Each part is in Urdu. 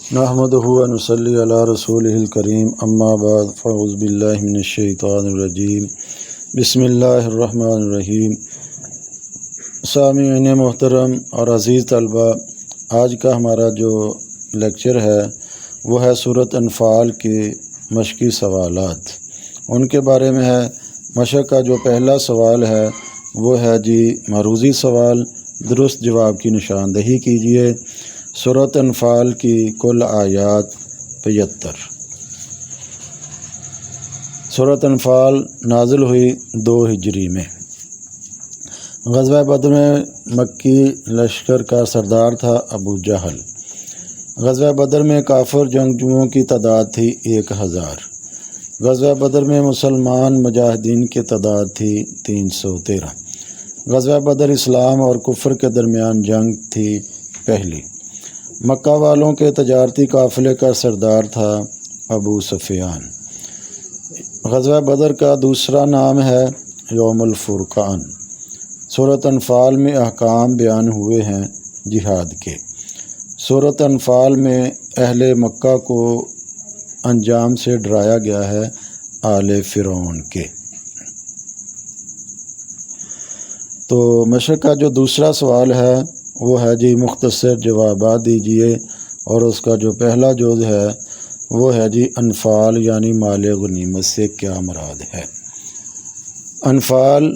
نحمدہ و نصلی علی رسولہ الکریم اما بعد فاعوذ باللہ من الشیطان الرجیم بسم اللہ الرحمن الرحیم۔ سامعین محترم اور عزیز طلبہ، آج کا ہمارا جو لیکچر ہے وہ ہے سورۃ انفال کے مشقی سوالات، ان کے بارے میں ہے۔ مشق کا جو پہلا سوال ہے وہ ہے معروضی سوال، درست جواب کی نشاندہی کیجیے۔ سورۃ انفال کی کل آیات 75۔ سورۃ انفال نازل ہوئی 2 ہجری میں۔ غزوہ بدر میں مکی لشکر کا سردار تھا ابو جہل۔ غزوہ بدر میں کافر جنگجوؤں کی تعداد تھی 1000۔ غزوہ بدر میں مسلمان مجاہدین کی تعداد تھی 313۔ غزوہ بدر اسلام اور کفر کے درمیان جنگ تھی پہلی۔ مکہ والوں کے تجارتی قافلے کا سردار تھا ابو سفیان۔ غزوہ بدر کا دوسرا نام ہے یوم الفرقان۔ سورۃ انفال میں احکام بیان ہوئے ہیں جہاد کے۔ سورۃ انفال میں اہل مکہ کو انجام سے ڈرایا گیا ہے آل فرعون کے۔ تو مشق کا جو دوسرا سوال ہے وہ ہے مختصر جوابات دیجیے، اور اس کا جو پہلا جز ہے وہ ہے انفال یعنی مال غنیمت سے کیا مراد ہے۔ انفال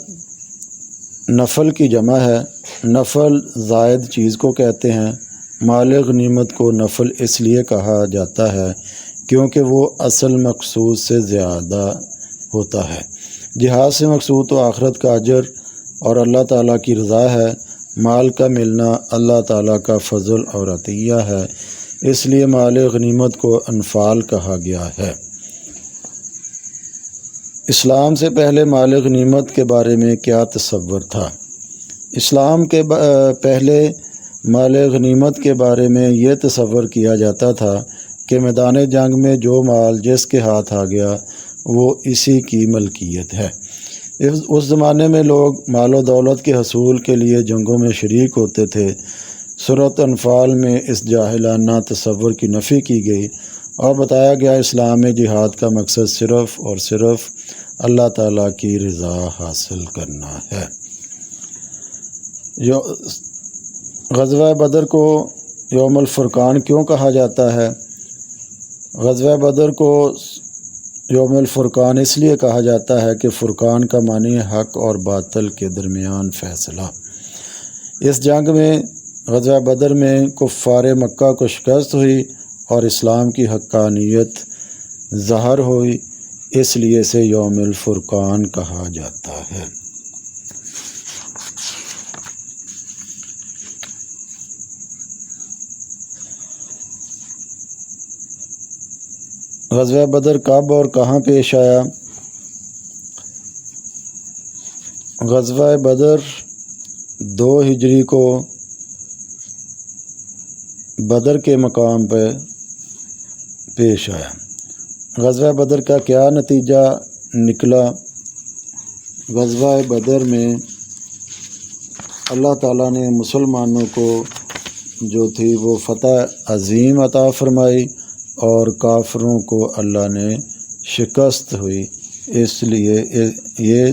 نفل کی جمع ہے۔ نفل زائد چیز کو کہتے ہیں۔ مال غنیمت کو نفل اس لیے کہا جاتا ہے کیونکہ وہ اصل مقصود سے زیادہ ہوتا ہے۔ جہاد سے مقصود تو آخرت کا اجر اور اللہ تعالیٰ کی رضا ہے۔ مال کا ملنا اللہ تعالیٰ کا فضل اور عطیہ ہے، اس لیے مال غنیمت کو انفال کہا گیا ہے۔ اسلام سے پہلے مال غنیمت کے بارے میں کیا تصور تھا؟ اسلام کے پہلے مال غنیمت کے بارے میں یہ تصور کیا جاتا تھا کہ میدان جنگ میں جو مال جس کے ہاتھ آ گیا وہ اسی کی ملکیت ہے۔ اس زمانے میں لوگ مال و دولت کے حصول کے لیے جنگوں میں شریک ہوتے تھے۔ سورۃ انفال میں اس جاہلانہ تصور کی نفی کی گئی اور بتایا گیا اسلام میں جہاد کا مقصد صرف اور صرف اللہ تعالیٰ کی رضا حاصل کرنا ہے۔ غزوہ بدر کو یوم الفرقان کیوں کہا جاتا ہے؟ غزوہ بدر کو یوم الفرقان اس لیے کہا جاتا ہے کہ فرقان کا معنی حق اور باطل کے درمیان فیصلہ۔ اس جنگ میں غزوہ بدر میں کفار مکہ کو شکست ہوئی اور اسلام کی حقانیت ظاہر ہوئی، اس لیے اسے یوم الفرقان کہا جاتا ہے۔ غزوہ بدر کب اور کہاں پیش آیا؟ غزوہ بدر 2 ہجری کو بدر کے مقام پہ پیش آیا۔ غزوہ بدر کا کیا نتیجہ نکلا؟ غزوہ بدر میں اللہ تعالیٰ نے مسلمانوں کو جو تھی وہ فتح عظیم عطا فرمائی اور کافروں کو اللہ نے شکست ہوئی، اس لیے یہ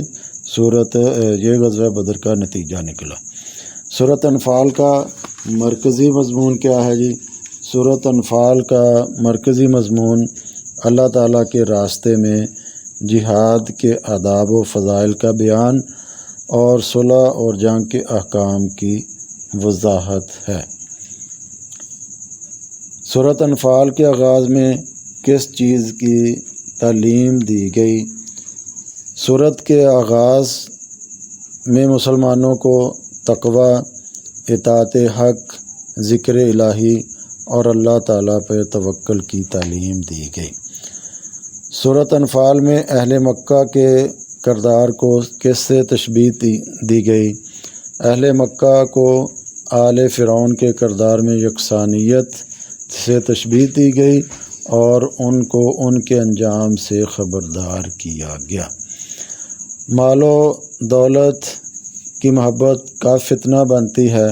غزوہ بدر کا نتیجہ نکلا۔ سورۃ انفال کا مرکزی مضمون کیا ہے؟ سورۃ انفال کا مرکزی مضمون اللہ تعالیٰ کے راستے میں جہاد کے آداب و فضائل کا بیان اور صلح اور جنگ کے احکام کی وضاحت ہے۔ سورۃ انفال کے آغاز میں کس چیز کی تعلیم دی گئی؟ سورت کے آغاز میں مسلمانوں کو تقوی، اطاعت حق، ذکر الہی اور اللہ تعالیٰ پر توکل کی تعلیم دی گئی۔ سورۃ انفال میں اہل مکہ کے کردار کو کس سے تشبیہ دی گئی؟ اہل مکہ کو آل فرعون کے کردار میں یکسانیت سے تشبیہ دی گئی اور ان کو ان کے انجام سے خبردار کیا گیا۔ مال و دولت کی محبت کا فتنہ بنتی ہے۔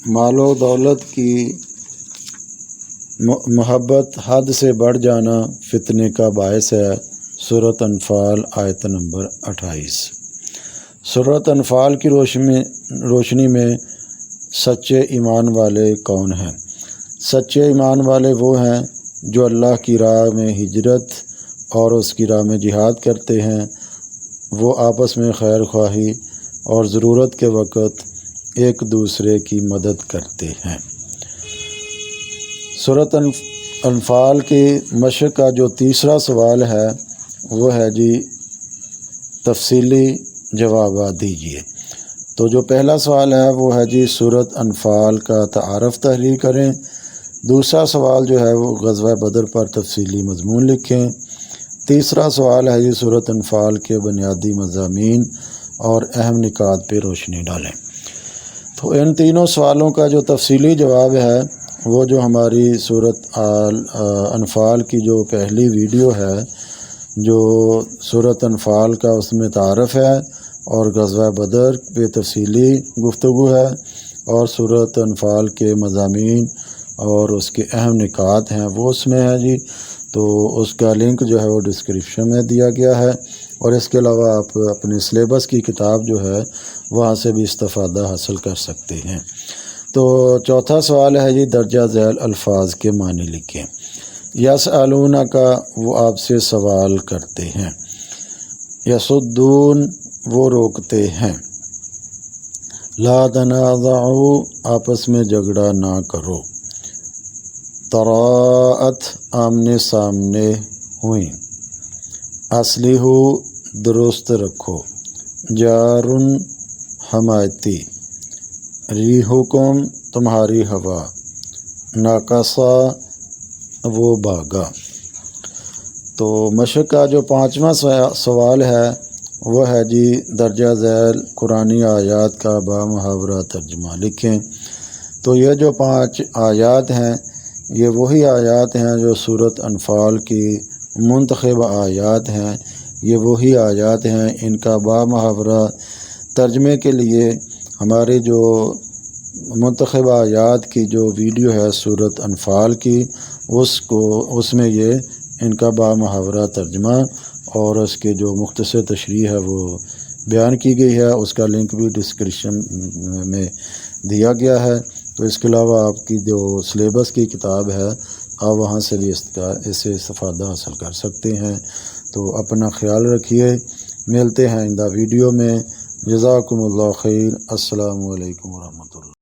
مال و دولت کی محبت حد سے بڑھ جانا فتنے کا باعث ہے۔ سورۃ انفال آیت نمبر 28۔ سورۃ انفال کی روشنی میں سچے ایمان والے کون ہیں؟ سچے ایمان والے وہ ہیں جو اللہ کی راہ میں ہجرت اور اس کی راہ میں جہاد کرتے ہیں۔ وہ آپس میں خیر خواہی اور ضرورت کے وقت ایک دوسرے کی مدد کرتے ہیں۔ سورۃ انفال کی مشق کا جو تیسرا سوال ہے وہ ہے جی تفصیلی جوابات دیجیے۔ تو جو پہلا سوال ہے وہ ہے جی سورۃ انفال کا تعارف تحریر کریں۔ دوسرا سوال جو ہے وہ غزوہ بدر پر تفصیلی مضمون لکھیں۔ تیسرا سوال ہے جی سورۃ انفال کے بنیادی مضامین اور اہم نکات پہ روشنی ڈالیں۔ تو ان تینوں سوالوں کا جو تفصیلی جواب ہے وہ جو ہماری سورۃ انفال کی جو پہلی ویڈیو ہے جو سورۃ انفال کا اس میں تعارف ہے اور غزوہ بدر پہ تفصیلی گفتگو ہے اور سورۃ انفال کے مضامین اور اس کے اہم نکات ہیں وہ اس میں ہے جی۔ تو اس کا لنک جو ہے وہ ڈسکرپشن میں دیا گیا ہے، اور اس کے علاوہ آپ اپنے سلیبس کی کتاب جو ہے وہاں سے بھی استفادہ حاصل کر سکتے ہیں۔ تو چوتھا سوال ہے جی درجہ ذیل الفاظ کے معنی لکھیں۔ یسألون کا وہ آپ سے سوال کرتے ہیں، یصدون وہ روکتے ہیں، لا تنازعوا آپس میں جھگڑا نہ کرو، تراءت آمنے سامنے ہوئیں، اصلحو درست رکھو، جارن حمایتی، ریحکم تمہاری ہوا، ناقصا وہ بھاگا۔ تو مشق کا جو پانچواں سوال ہے وہ ہے جی درجہ ذیل قرآنی آیات کا بامحاورہ ترجمہ لکھیں۔ تو یہ جو 5 آیات ہیں یہ وہی آیات ہیں جو سورۃ انفال کی منتخب آیات ہیں، یہ وہی آیات ہیں۔ ان کا بامحاورہ ترجمے کے لیے ہماری جو منتخب آیات کی جو ویڈیو ہے سورۃ انفال کی اس میں یہ ان کا بامحاورہ ترجمہ اور اس کے جو مختصر تشریح ہے وہ بیان کی گئی ہے، اس کا لنک بھی ڈسکرپشن میں دیا گیا ہے۔ تو اس کے علاوہ آپ کی جو سلیبس کی کتاب ہے آپ وہاں سے بھی اسے استفادہ حاصل کر سکتے ہیں۔ تو اپنا خیال رکھیے، ملتے ہیں آئندہ ویڈیو میں۔ جزاکم اللہ خیر۔ السلام علیکم ورحمۃ اللہ۔